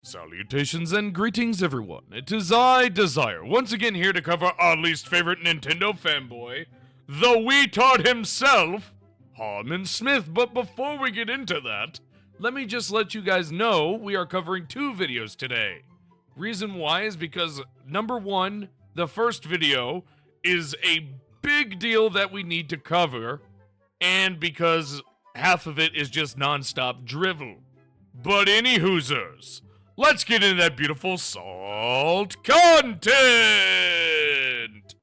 Salutations and greetings, everyone. It is I, Dezire, once again here to cover our least favorite Nintendo fanboy, the Wiitard himself, Harman Smith. But before we get into that, let me just let you guys know we are covering two videos today. Reason why is because, number one, the first video is a big deal that we need to cover, and because half of it is just non-stop drivel. But any hoosers, let's get into that beautiful salt content!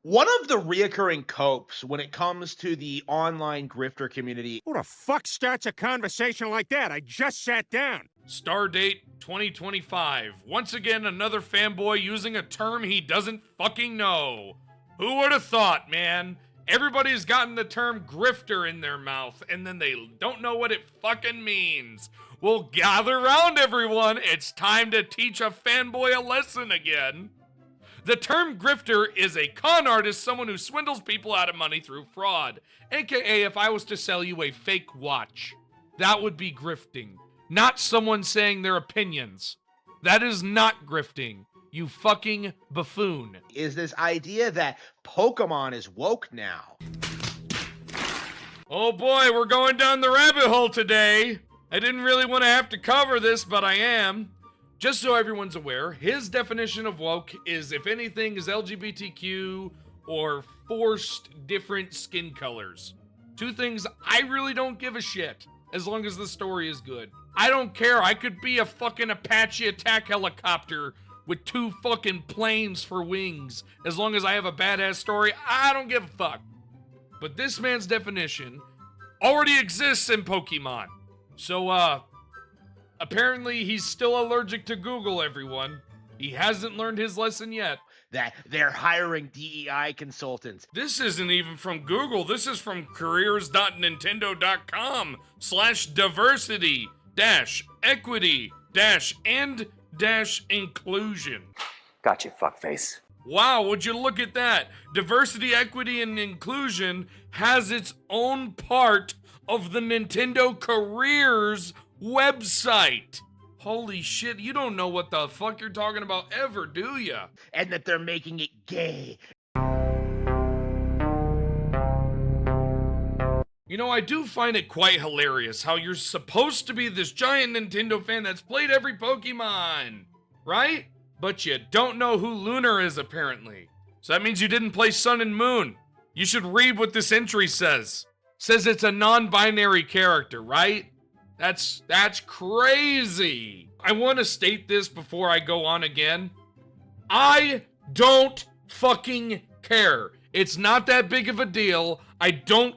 One of the reoccurring copes when it comes to the online grifter community. Who the fuck starts a conversation like that? I just sat down. Stardate 2025. Once again, another fanboy using a term he doesn't fucking know. Who would have thought, man? Everybody's gotten the term grifter in their mouth, and then they don't know what it fucking means. Well, gather round, everyone. It's time to teach a fanboy a lesson again. The term grifter is a con artist, someone who swindles people out of money through fraud. AKA, if I was to sell you a fake watch, that would be grifting. Not someone saying their opinions. That is not grifting, you fucking buffoon. Is this idea that Pokemon is woke now. Oh boy, we're going down the rabbit hole today. I didn't really want to have to cover this, but I am. Just so everyone's aware, his definition of woke is if anything is LGBTQ or forced different skin colors. Two things I really don't give a shit, as long as the story is good. I don't care, I could be a fucking Apache attack helicopter with two fucking planes for wings. As long as I have a badass story, I don't give a fuck. But this man's definition already exists in Pokemon. So, apparently he's still allergic to Google, everyone. He hasn't learned his lesson yet. That they're hiring DEI consultants. This isn't even from Google. This is from careers.nintendo.com/diversity-equity-and-inclusion. Gotcha, fuckface. Wow, would you look at that? Diversity, equity, and inclusion has its own part of the Nintendo Careers website. Holy shit, you don't know what the fuck you're talking about ever, do ya? And that they're making it gay. You know, I do find it quite hilarious how you're supposed to be this giant Nintendo fan that's played every Pokemon, right? But you don't know who Lunar is, apparently. So that means you didn't play Sun and Moon. You should read what this entry says. Says it's a non-binary character, right? That's crazy. I want to state this before I go on again. I don't fucking care. It's not that big of a deal. I don't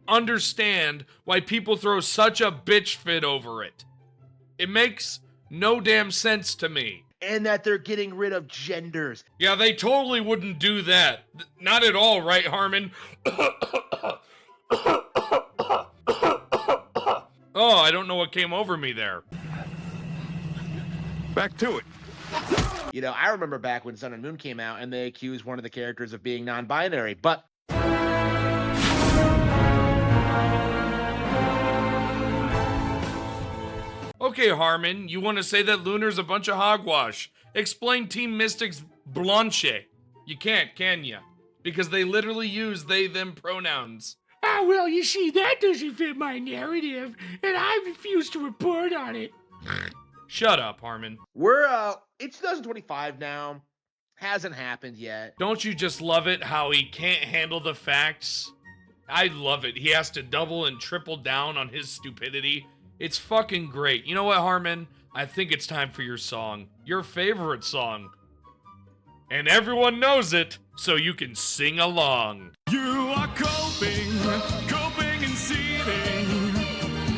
understand why people throw such a bitch fit over it. It makes no damn sense to me. And that they're getting rid of genders. Yeah, they totally wouldn't do that. Not at all, right, Harman? Oh, I don't know what came over me there. Back to it. You know, I remember back when Sun and Moon came out and they accused one of the characters of being non-binary, but Okay, Harman, you want to say that Lunar's a bunch of hogwash. Explain Team Mystic's Blanche. You can't, can ya? Because they literally use they, them pronouns. Ah, well, you see, that doesn't fit my narrative, and I refuse to report on it. Shut up, Harman. It's 2025 now. Hasn't happened yet. Don't you just love it how he can't handle the facts? I love it. He has to double and triple down on his stupidity. It's fucking great. You know what, Harman? I think it's time for your song. Your favorite song. And everyone knows it, so you can sing along. You are coping and seething.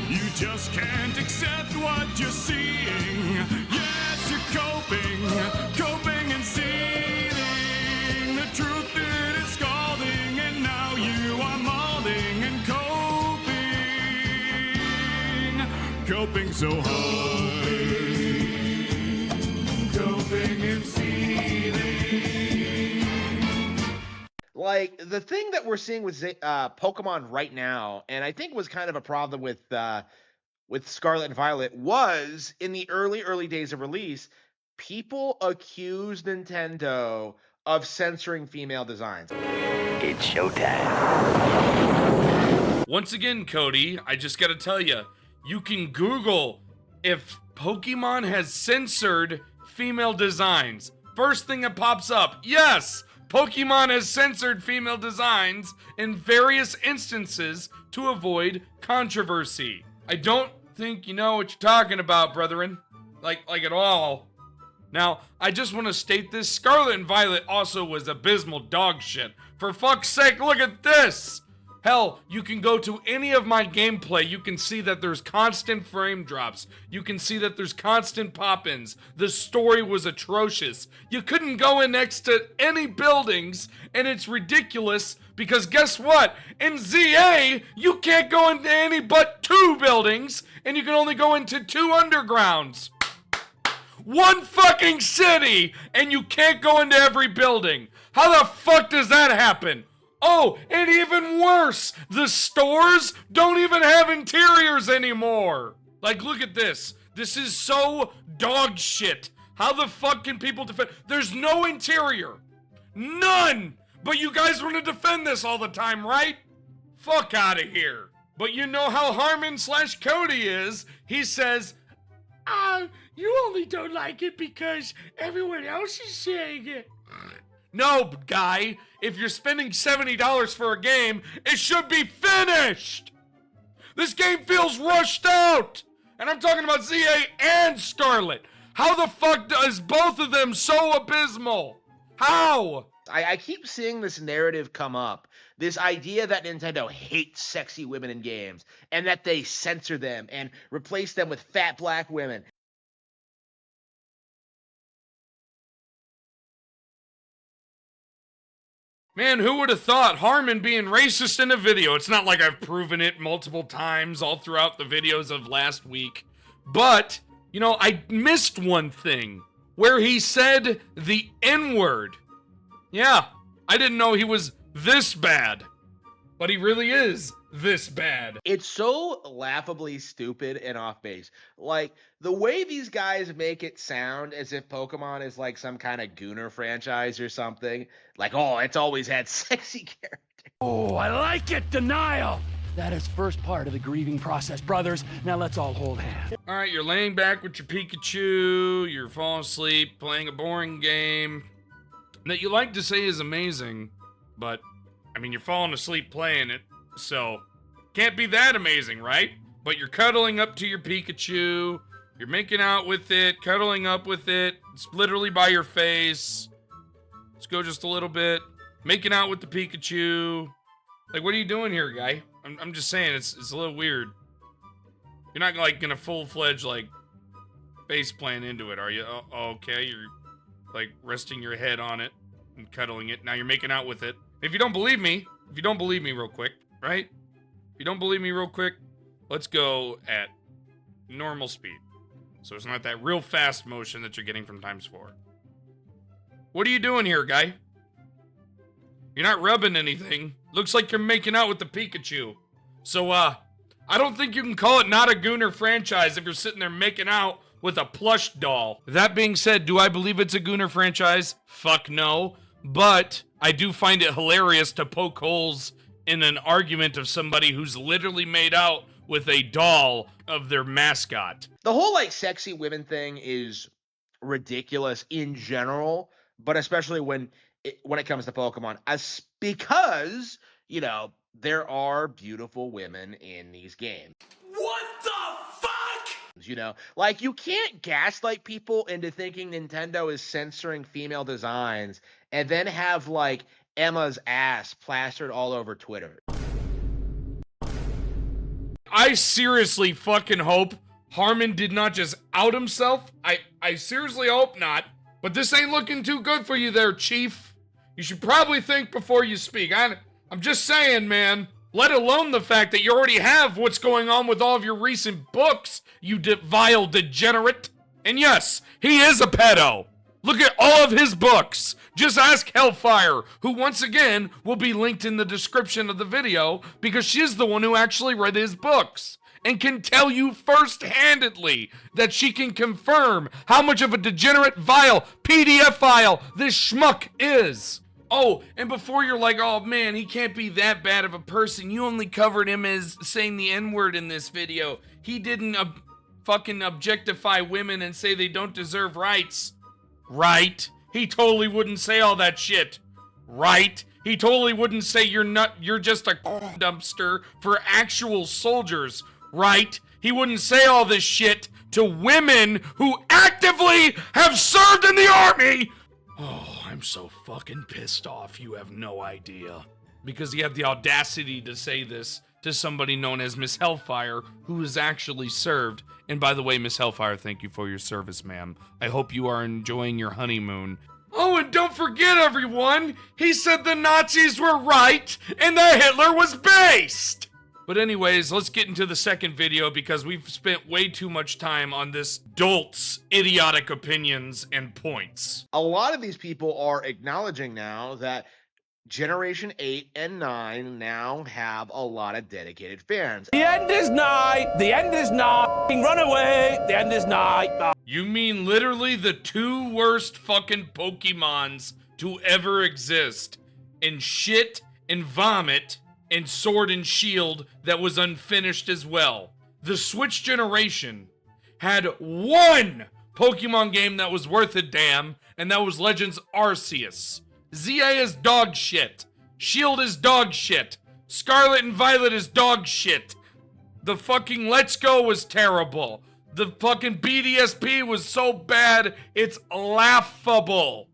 You just can't accept what you're seeing. Yes, you're coping and seething. The truth it is scalding, and now you are molding and coping so hard. Coping and seething. Like, the thing that we're seeing with Pokemon right now, and I think was kind of a problem with Scarlet and Violet, was in the early days of release, people accuse Nintendo of censoring female designs. It's showtime. Once again, Cody, I just gotta tell you, you can Google if Pokemon has censored female designs. First thing that pops up, yes, Pokemon has censored female designs in various instances to avoid controversy. I don't think you know what you're talking about, brethren. Like at all. Now, I just want to state this. Scarlet and Violet also was abysmal dog shit. For fuck's sake, look at this! Hell, you can go to any of my gameplay, you can see that there's constant frame drops. You can see that there's constant pop-ins. The story was atrocious. You couldn't go in next to any buildings, and it's ridiculous because guess what? In ZA, you can't go into any but 2 buildings, and you can only go into 2 undergrounds. 1 fucking city, and you can't go into every building. How the fuck does that happen? Oh, and even worse, the stores don't even have interiors anymore. Like, look at this. This is so dog shit. How the fuck can people defend? There's no interior. None. But you guys want to defend this all the time, right? Fuck out of here. But you know how Harman/Cody is. He says, You only don't like it because everyone else is saying it. no, guy, if you're spending $70 for a game, it should be finished! This game feels rushed out! And I'm talking about ZA and Scarlet. How the fuck is both of them so abysmal? How? I keep seeing this narrative come up. This idea that Nintendo hates sexy women in games and that they censor them and replace them with fat black women. Man, who would have thought Harman being racist in a video? It's not like I've proven it multiple times all throughout the videos of last week. But, you know, I missed one thing where he said the N-word. Yeah, I didn't know he was this bad. But he really is this bad. It's so laughably stupid and off base. Like, the way these guys make it sound as if Pokemon is like some kind of Gooner franchise or something. Like, oh, it's always had sexy characters. Oh, I like it, denial! That is first part of the grieving process, brothers. Now let's all hold hands. Alright, you're laying back with your Pikachu, you're falling asleep, playing a boring game that you like to say is amazing, but, I mean, you're falling asleep playing it. So, can't be that amazing, right? But you're cuddling up to your Pikachu, you're making out with it, cuddling up with it, it's literally by your face. Let's go just a little bit. Making out with the Pikachu. Like, what are you doing here, guy? I'm just saying, it's a little weird. You're not, like, gonna full-fledged, like, face plant into it, are you? Oh, okay, you're, like, resting your head on it and cuddling it. Now you're making out with it. If you don't believe me real quick, right? If you don't believe me real quick, let's go at normal speed. So it's not that real fast motion that you're getting from ×4. What are you doing here, guy? You're not rubbing anything. Looks like you're making out with the Pikachu. So, I don't think you can call it not a Gooner franchise if you're sitting there making out with a plush doll. That being said, do I believe it's a Gooner franchise? Fuck no. But I do find it hilarious to poke holes in an argument of somebody who's literally made out with a doll of their mascot. The whole, like, sexy women thing is ridiculous in general, but especially when it comes to Pokemon. Because, you know, there are beautiful women in these games. What the fuck? You know, like, you can't gaslight people into thinking Nintendo is censoring female designs and then have, like, Emma's ass plastered all over Twitter. I seriously fucking hope Harman did not just out himself. I seriously hope not. But this ain't looking too good for you there, Chief. You should probably think before you speak. I'm just saying, man. Let alone the fact that you already have what's going on with all of your recent books, you vile degenerate. And yes, he is a pedo. Look at all of his books. Just ask Hellfire, who once again will be linked in the description of the video because she's the one who actually read his books. and can tell you first-handedly that she can confirm how much of a degenerate vile PDF file this schmuck is. Oh, and before you're like, oh man, he can't be that bad of a person, you only covered him as saying the N-word in this video. He didn't fucking objectify women and say they don't deserve rights. Right? He totally wouldn't say all that shit. Right? He totally wouldn't say you're just a dumpster for actual soldiers. Right? He wouldn't say all this shit to women who actively have served in the army. Oh, I'm so fucking pissed off, you have no idea. Because he had the audacity to say this to somebody known as Miss Hellfire, who has actually served. And by the way, Miss Hellfire, thank you for your service, ma'am. I hope you are enjoying your honeymoon. Oh, and don't forget, everyone, he said the Nazis were right and that Hitler was based. But anyways, let's get into the second video because we've spent way too much time on this dolt's idiotic opinions and points. A lot of these people are acknowledging now that Generation 8 and 9 now have a lot of dedicated fans. The end is nigh. The end is nigh. Run away. The end is nigh. You mean literally the two worst fucking Pokemons to ever exist? And shit and vomit and Sword and Shield that was unfinished as well. The Switch generation had one Pokemon game that was worth a damn, and that was Legends Arceus. ZA is dog shit. Shield is dog shit. Scarlet and Violet is dog shit. The fucking Let's Go was terrible. The fucking BDSP was so bad, it's laughable.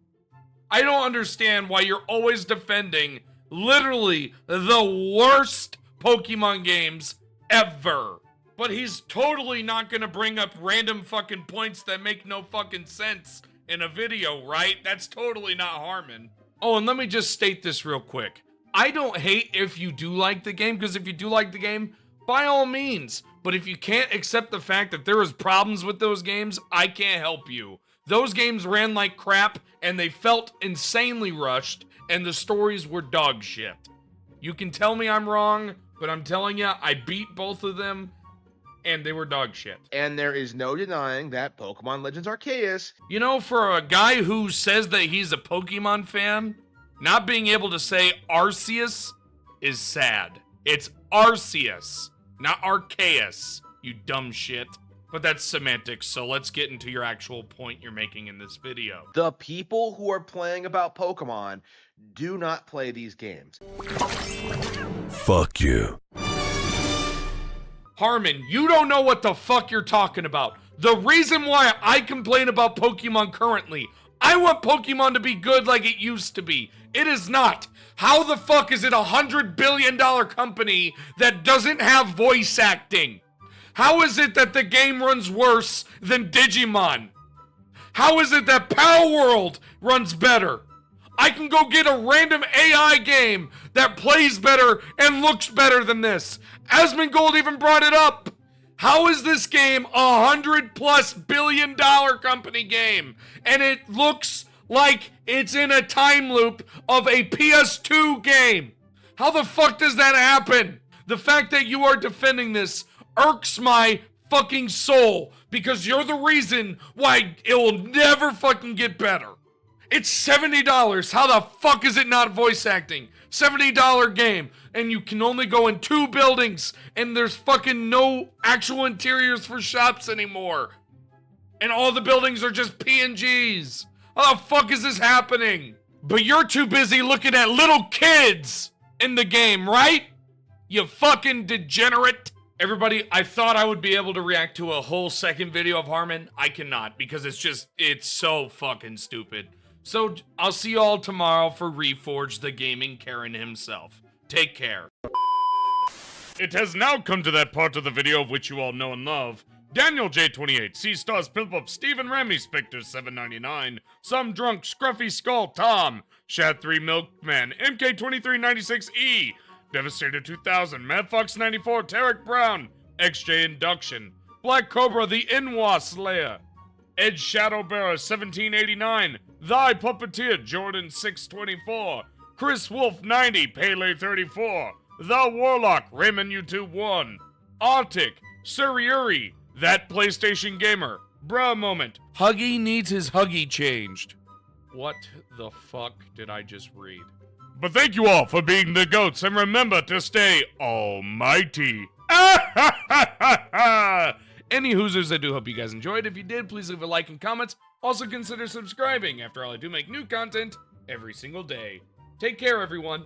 I don't understand why you're always defending literally the worst Pokemon games ever. But he's totally not gonna bring up random fucking points that make no fucking sense in a video, right? That's totally not Harman. Oh, and let me just state this real quick. I don't hate if you do like the game, because if you do like the game, by all means. But if you can't accept the fact that there was problems with those games, I can't help you. Those games ran like crap, and they felt insanely rushed, and the stories were dog shit. You can tell me I'm wrong, but I'm telling you, I beat both of them, and they were dog shit. And there is no denying that Pokemon Legends Arceus. You know, for a guy who says that he's a Pokemon fan, not being able to say Arceus is sad. It's Arceus, not Arceus, you dumb shit. But that's semantics, so let's get into your actual point you're making in this video. The people who are playing about Pokemon do not play these games. Fuck you. Harman, you don't know what the fuck you're talking about. The reason why I complain about Pokemon currently, I want Pokemon to be good like it used to be. It is not. How the fuck is it a $100 billion company that doesn't have voice acting? How is it that the game runs worse than Digimon? How is it that Power World runs better? I can go get a random AI game that plays better and looks better than this. Asmongold even brought it up. How is this game a $100+ billion company game? And it looks like it's in a time loop of a PS2 game. How the fuck does that happen? The fact that you are defending this irks my fucking soul because you're the reason why it will never fucking get better. It's $70. How the fuck is it not voice acting? $70 game, and you can only go in 2 buildings, and there's fucking no actual interiors for shops anymore. And all the buildings are just PNGs. How the fuck is this happening? But you're too busy looking at little kids in the game, right? You fucking degenerate. Everybody, I thought I would be able to react to a whole second video of Harman. I cannot because it's so fucking stupid. So I'll see you all tomorrow for Reforged, the gaming Karen himself. Take care. It has now come to that part of the video of which you all know and love. Daniel J28, C-Stars, Pilpup, Stephen Remy, Spectre 799, Some Drunk, Scruffy Skull, Tom, Shat3 Milkman, MK2396E, Devastator 2000, Mad Fox 94, Tarek Brown, XJ Induction, Black Cobra, the Inwa Slayer, Edge Shadowbearer 1789, Thy Puppeteer Jordan 624, Chris Wolf 90, Pele 34, The Warlock Raymond YouTube 1, Arctic, Suriuri, that PlayStation gamer. Bruh moment. Huggy needs his Huggy changed. What the fuck did I just read? But thank you all for being the goats, and remember to stay almighty. Any Hoosers, I do hope you guys enjoyed. If you did, please leave a like and comments. Also consider subscribing. After all, I do make new content every single day. Take care, everyone.